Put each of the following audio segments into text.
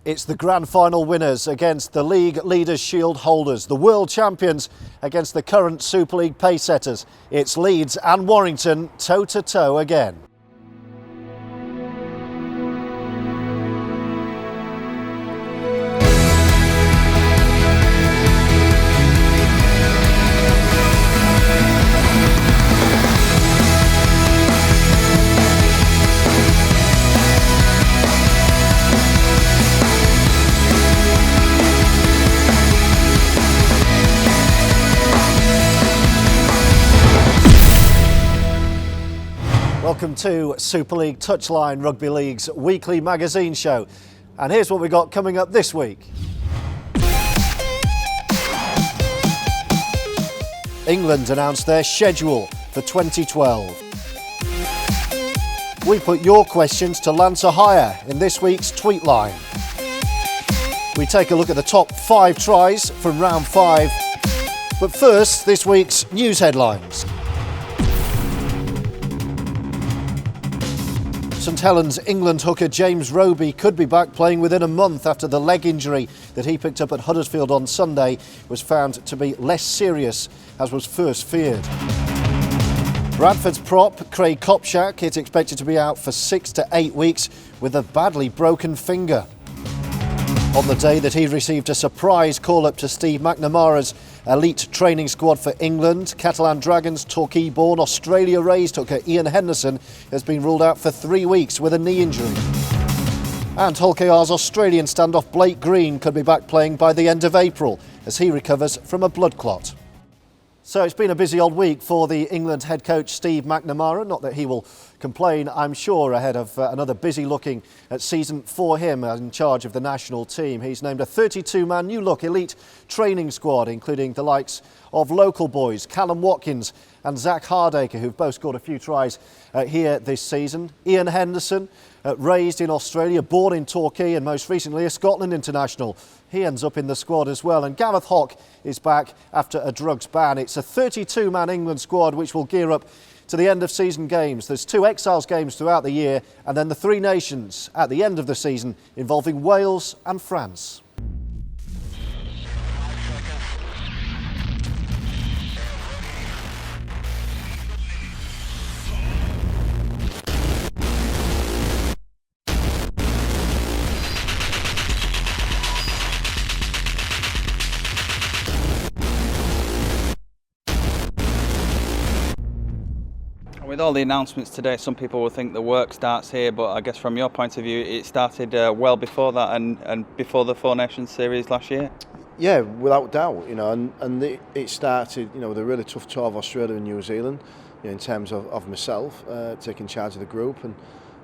It's the grand final winners against the League Leaders Shield holders, the world champions against the current Super League pace setters. It's Leeds and Warrington toe-to-toe again. Welcome to Super League Touchline Rugby League's weekly magazine show. And here's what we got coming up this week. England announced their schedule for 2012. We put your questions to Lancer Hire in this week's tweet line. We take a look at the top 5 tries from round 5. But first, this week's news headlines. St Helens England hooker James Roby could be back playing within a month after the leg injury that he picked up at Huddersfield on Sunday was found to be less serious as was first feared. Bradford's prop Craig Kopczak is expected to be out for 6 to 8 weeks with a badly broken finger. On the day that he received a surprise call-up to Steve McNamara's elite training squad for England, Catalan Dragons Torquay-born Australia-raised hooker Ian Henderson has been ruled out for 3 weeks with a knee injury. And Hull KR's Australian standoff Blake Green could be back playing by the end of April as he recovers from a blood clot. So it's been a busy old week for the England head coach Steve McNamara. Not that he will complain, I'm sure, ahead of another busy looking season for him in charge of the national team. He's named a 32-man new look elite training squad, including the likes of local boys Callum Watkins and Zach Hardacre, who've both scored a few tries here this season. Ian Henderson, raised in Australia, born in Torquay and most recently a Scotland international. He ends up in the squad as well. And Gareth Hock is back after a drugs ban. It's a 32-man England squad which will gear up to the end of season games. There's 2 Exiles games throughout the year and then the 3 Nations at the end of the season involving Wales and France. With all the announcements today, some people will think the work starts here, but I guess from your point of view, it started well before that and before the 4 Nations series last year. Yeah, without doubt, and it started, with a really tough tour of Australia and New Zealand, in terms of myself taking charge of the group, and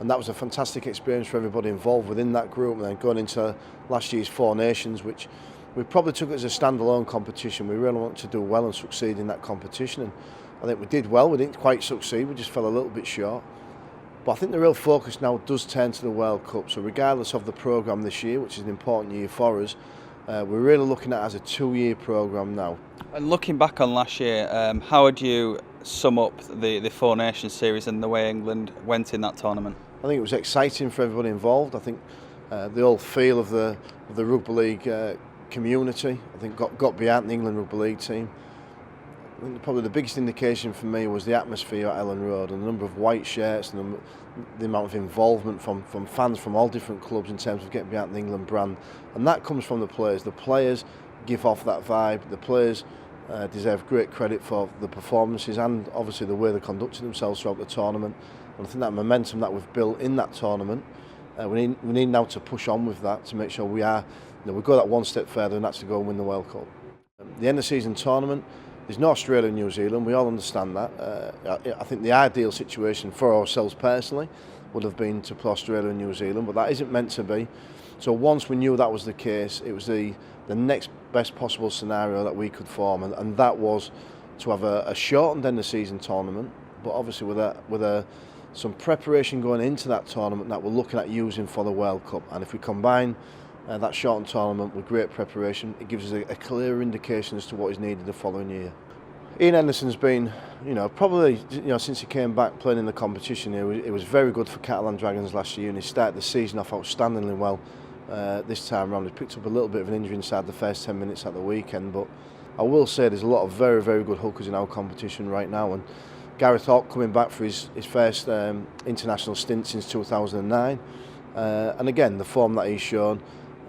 that was a fantastic experience for everybody involved within that group. And then going into last year's 4 Nations, which we probably took as a standalone competition. We really wanted to do well and succeed in that competition, and I think we did well. We didn't quite succeed, we just fell a little bit short. But I think the real focus now does turn to the World Cup. So regardless of the programme this year, which is an important year for us, we're really looking at it as a 2-year programme now. And looking back on last year, how would you sum up the 4 Nations series and the way England went in that tournament? I think it was exciting for everybody involved. I think the whole feel of the Rugby League community, I think got behind the England Rugby League team. I think probably the biggest indication for me was the atmosphere at Ellen Road and the number of white shirts and the amount of involvement from fans from all different clubs in terms of getting behind the England brand. And that comes from the players. The players give off that vibe. The players deserve great credit for the performances and obviously the way they conducted themselves throughout the tournament. And I think that momentum that we've built in that tournament, we need now to push on with that to make sure we go that one step further and actually go and win the World Cup. The end of season tournament, there's no Australia and New Zealand, we all understand that. I think the ideal situation for ourselves personally would have been to play Australia and New Zealand, but that isn't meant to be. So once we knew that was the case, it was the next best possible scenario that we could form, and that was to have a shortened end of season tournament, but obviously with some preparation going into that tournament that we're looking at using for the World Cup. And if we combine that shortened tournament with great preparation, it gives us a clear indication as to what is needed the following year. Ian Henderson's been, probably since he came back playing in the competition here, it was very good for Catalan Dragons last year, and he started the season off outstandingly well this time round. He picked up a little bit of an injury inside the first 10 minutes at the weekend, but I will say there's a lot of very, very good hookers in our competition right now, and Gareth Hawke coming back for his first international stint since 2009, and again the form that he's shown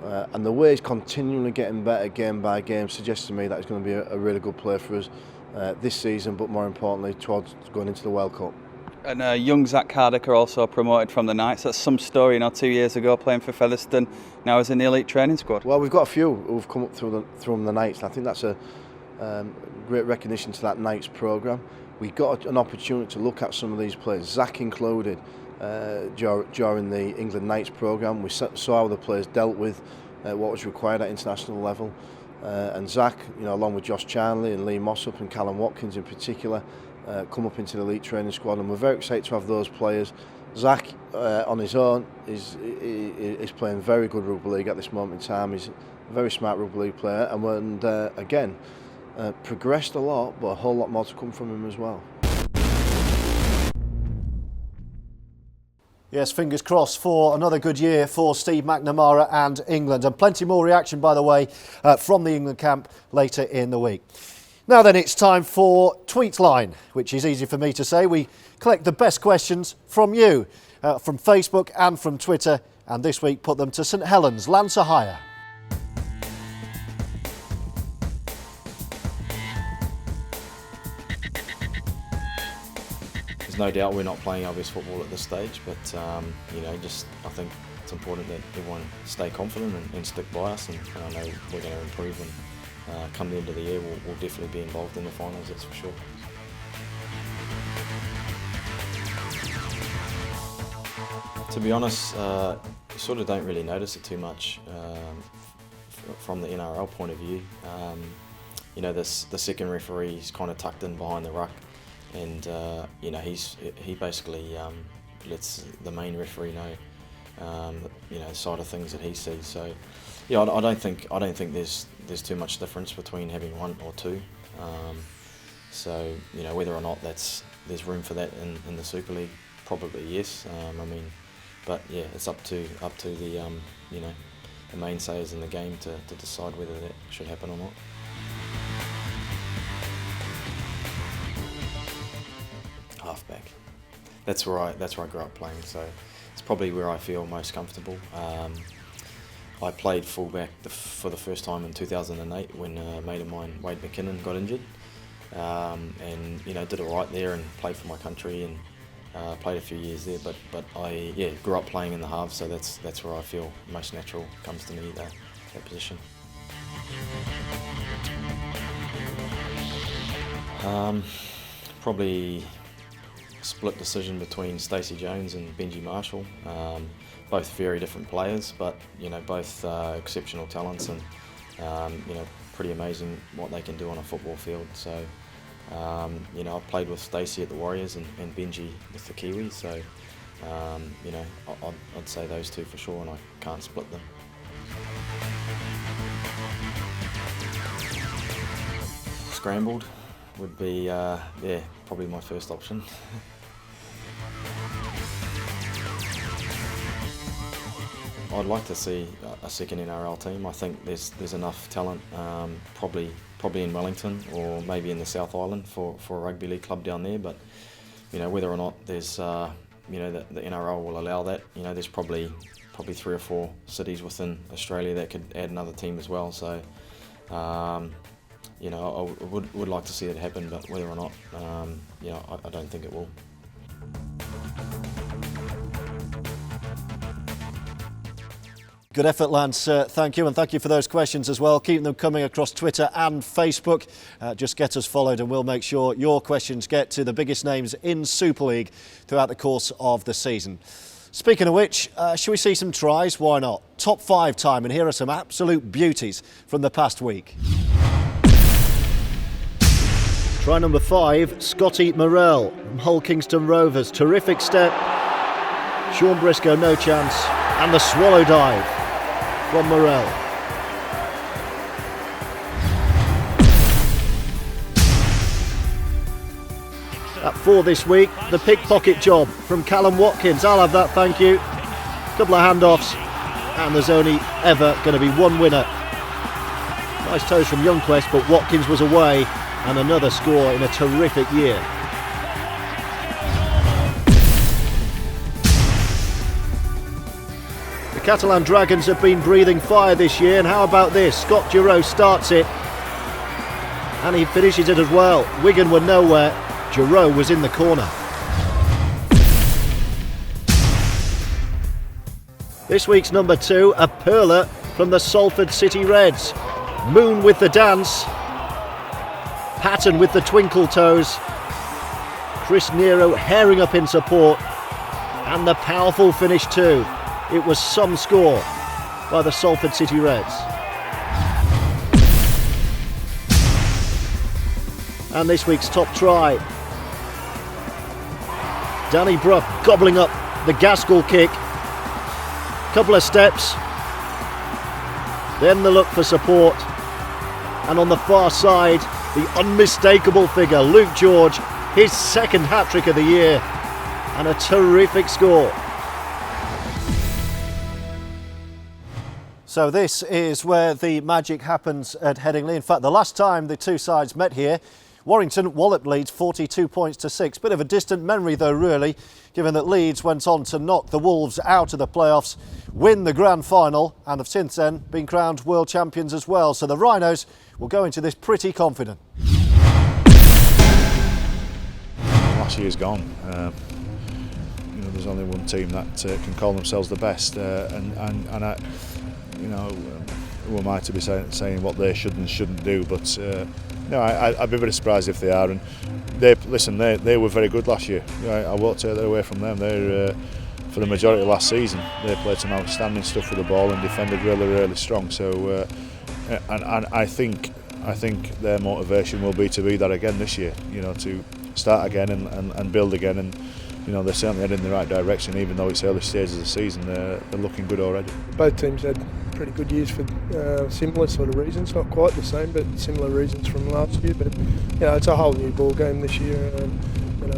and the way he's continually getting better game by game suggests to me that he's going to be a really good player for us this season, but more importantly towards going into the World Cup. And young Zach Cardicker also promoted from the Knights. That's some story, 2 years ago playing for Featherstone, now is in the elite training squad. Well, we've got a few who've come up through the Knights, and I think that's a great recognition to that Knights programme. We got an opportunity to look at some of these players, Zach included, during the England Knights programme. We saw how the players dealt with what was required at international level, and Zach, along with Josh Charnley and Lee Mossop and Callum Watkins in particular, come up into the elite training squad, and we're very excited to have those players. Zach, on his own, is playing very good rugby league at this moment in time. He's a very smart rugby league player, and again, progressed a lot, but a whole lot more to come from him as well. Yes, fingers crossed for another good year for Steve McNamara and England, and plenty more reaction, by the way, from the England camp later in the week. Now then, it's time for Tweetline, which is easy for me to say. We collect the best questions from you, from Facebook and from Twitter, and this week put them to St Helens, Lancershire. There's no doubt we're not playing our best football at this stage, but I think it's important that everyone stay confident and stick by us, and I know we're going to improve, and come the end of the year we'll definitely be involved in the finals, that's for sure. To be honest, you sort of don't really notice it too much from the NRL point of view. The second referee is kind of tucked in behind the ruck, and he basically lets the main referee know the side of things that he sees. So yeah, I don't think there's too much difference between having one or two. So whether or not there's room for that in the Super League, probably yes. But yeah, it's up to the the mainstays in the game to decide whether that should happen or not. Halfback. That's where I grew up playing, so it's probably where I feel most comfortable. I played fullback for the first time in 2008 when a mate of mine, Wade McKinnon, got injured, and did all right there and played for my country and played a few years there. But I grew up playing in the halves, so that's where I feel most natural comes to me, that position. Probably split decision between Stacey Jones and Benji Marshall. Both very different players, but both exceptional talents, and pretty amazing what they can do on a football field. So I've played with Stacey at the Warriors and Benji with the Kiwis. So I'd say those two for sure, and I can't split them. Scrambled would be probably my first option. I'd like to see a second NRL team. I think there's enough talent, probably in Wellington or maybe in the South Island for a rugby league club down there. But whether or not there's the NRL will allow that. There's probably 3 or 4 cities within Australia that could add another team as well. So I would like to see it happen, but whether or not, I don't think it will. Good effort, Lance. Thank you, and thank you for those questions as well. Keep them coming across Twitter and Facebook. Just get us followed, and we'll make sure your questions get to the biggest names in Super League throughout the course of the season. Speaking of which, shall we see some tries? Why not? Top 5 time, and here are some absolute beauties from the past week. Try number 5, Scotty Morrell from Hull Kingston Rovers. Terrific step. Sean Briscoe, no chance. And the swallow dive from Morrell. At 4 this week, the pickpocket job from Callum Watkins. I'll have that, thank you. Couple of handoffs and there's only ever going to be one winner. Nice toes from Youngquest, but Watkins was away, and another score in a terrific year. The Catalan Dragons have been breathing fire this year, and how about this? Scott Giroux starts it, and he finishes it as well. Wigan were nowhere, Giroux was in the corner. This week's number 2, a pearler from the Salford City Reds. Moon with the dance, Patton with the twinkle toes, Chris Nero herring up in support, and the powerful finish too. It was some score by the Salford City Reds. And this week's top try, Danny Brough gobbling up the Gaskell kick. Couple of steps, then the look for support, and on the far side, the unmistakable figure, Luke George, his second hat-trick of the year, and a terrific score. So this is where the magic happens at Headingley. In fact, the last time the two sides met here, Warrington walloped Leeds 42 points to 6. Bit of a distant memory though, really, given that Leeds went on to knock the Wolves out of the playoffs, win the grand final, and have since then been crowned world champions as well. So the Rhinos will go into this pretty confident. Last year's gone. There's only one team that can call themselves the best, and who am I to be saying what they should and shouldn't do? But no, I'd be very surprised if they are. And they were very good last year. I won't take that away from them. They're for the majority of last season, they played some outstanding stuff with the ball and defended really, really strong. So, and I think their motivation will be to be that again this year. To start again and build again. And they're certainly heading in the right direction, even though it's early stages of the season. They're looking good already. Both teams had pretty good years for similar sort of reasons, not quite the same, but similar reasons from last year. But it's a whole new ball game this year.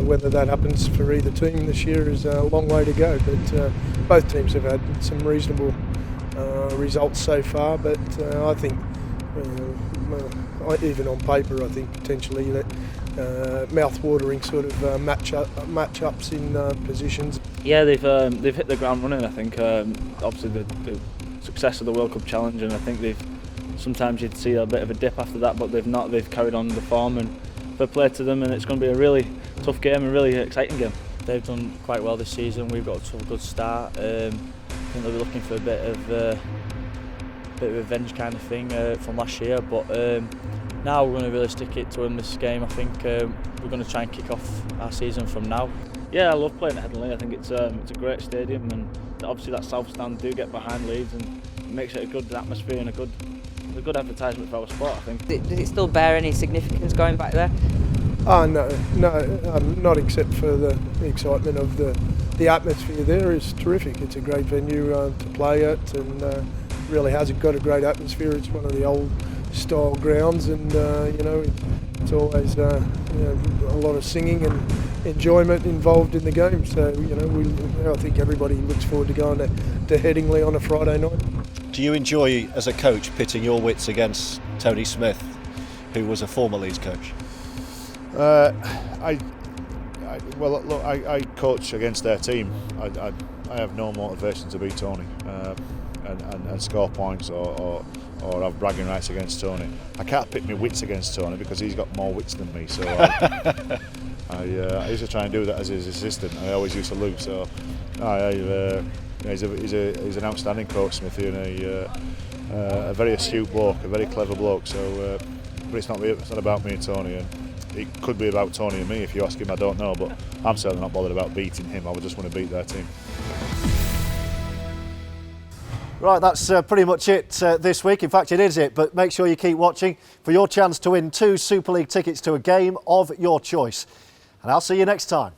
Whether that happens for either team this year is a long way to go. But both teams have had some reasonable results so far. But I think, even on paper, I think potentially that mouth-watering sort of matchups in positions. Yeah, they've hit the ground running. I think obviously the success of the World Cup Challenge, and I think sometimes you'd see a bit of a dip after that, but they've not. They've carried on the form, and fair play to them. And it's going to be a really tough game, a really exciting game. They've done quite well this season. We've got a good start. I think they'll be looking for a bit of revenge kind of thing from last year, but now we're going to really stick it to them this game. I think we're going to try and kick off our season from now. Yeah, I love playing at Headingley. I think it's a great stadium, and obviously that South Stand do get behind Leeds, and it makes it a good atmosphere and a good advertisement for our sport, I think. Does it still bear any significance going back there? No, not except for the excitement of the atmosphere there is terrific. It's a great venue to play at, and really has got a great atmosphere. It's one of the old style grounds, and it's always a lot of singing and enjoyment involved in the game. So I think everybody looks forward to going to Headingley on a Friday night. Do you enjoy, as a coach, pitting your wits against Tony Smith, who was a former Leeds coach? I coach against their team. I have no motivation to beat Tony and score points or have bragging rights against Tony. I can't pit my wits against Tony because he's got more wits than me. So I used to try and do that as his assistant. I always used to lose. So he's an outstanding coach, Smithy, and a very astute bloke, a very clever bloke. So, but it's not about me and Tony. And it could be about Tony and me. If you ask him, I don't know. But I'm certainly not bothered about beating him. I would just want to beat their team. Right, that's pretty much it this week. In fact, it is it. But make sure you keep watching for your chance to win 2 Super League tickets to a game of your choice. And I'll see you next time.